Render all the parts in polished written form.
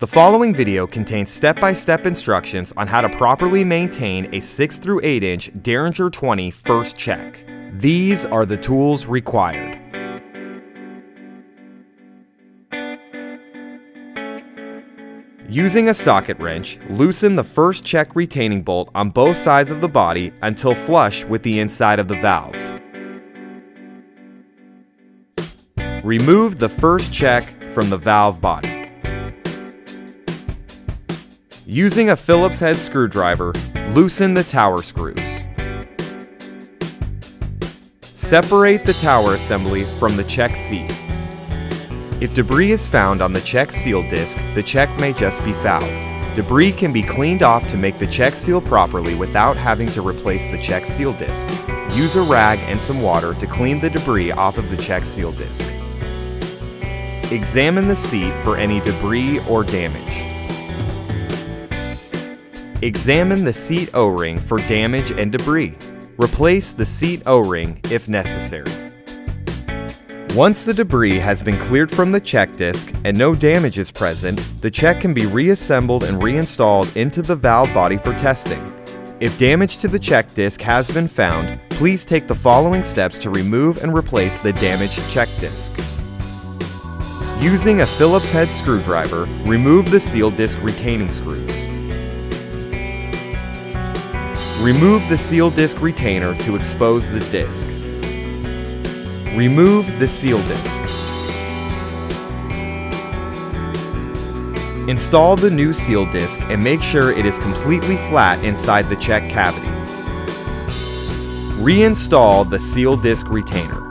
The following video contains step-by-step instructions on how to properly maintain a 6 through 8 inch Deringer 20 first check. These are the tools required. Using a socket wrench, loosen the first check retaining bolt on both sides of the body until flush with the inside of the valve. Remove the first check from the valve body. Using a Phillips head screwdriver, loosen the tower screws. Separate the tower assembly from the check seat. If debris is found on the check seal disc, the check may just be fouled. Debris can be cleaned off to make the check seal properly without having to replace the check seal disc. Use a rag and some water to clean the debris off of the check seal disc. Examine the seat for any debris or damage. Examine the seat O-ring for damage and debris. Replace the seat O-ring if necessary. Once the debris has been cleared from the check disc and no damage is present, the check can be reassembled and reinstalled into the valve body for testing. If damage to the check disc has been found, please take the following steps to remove and replace the damaged check disc. Using a Phillips head screwdriver, remove the seal disc retaining screws. Remove the seal disc retainer to expose the disc. Remove the seal disc. Install the new seal disc and make sure it is completely flat inside the check cavity. Reinstall the seal disc retainer.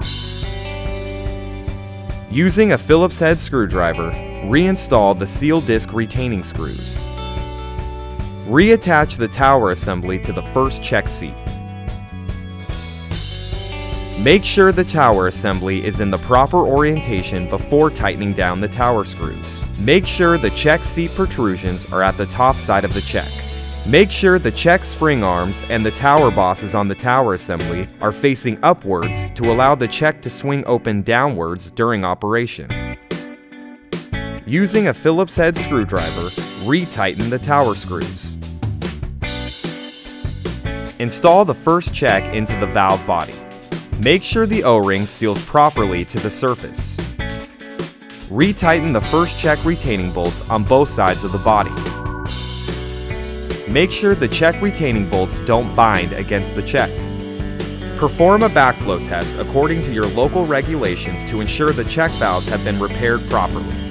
Using a Phillips head screwdriver, reinstall the seal disc retaining screws. Reattach the tower assembly to the first check seat. Make sure the tower assembly is in the proper orientation before tightening down the tower screws. Make sure the check seat protrusions are at the top side of the check. Make sure the check spring arms and the tower bosses on the tower assembly are facing upwards to allow the check to swing open downwards during operation. Using a Phillips head screwdriver, retighten the tower screws. Install the first check into the valve body. Make sure the O-ring seals properly to the surface. Retighten the first check retaining bolts on both sides of the body. Make sure the check retaining bolts don't bind against the check. Perform a backflow test according to your local regulations to ensure the check valves have been repaired properly.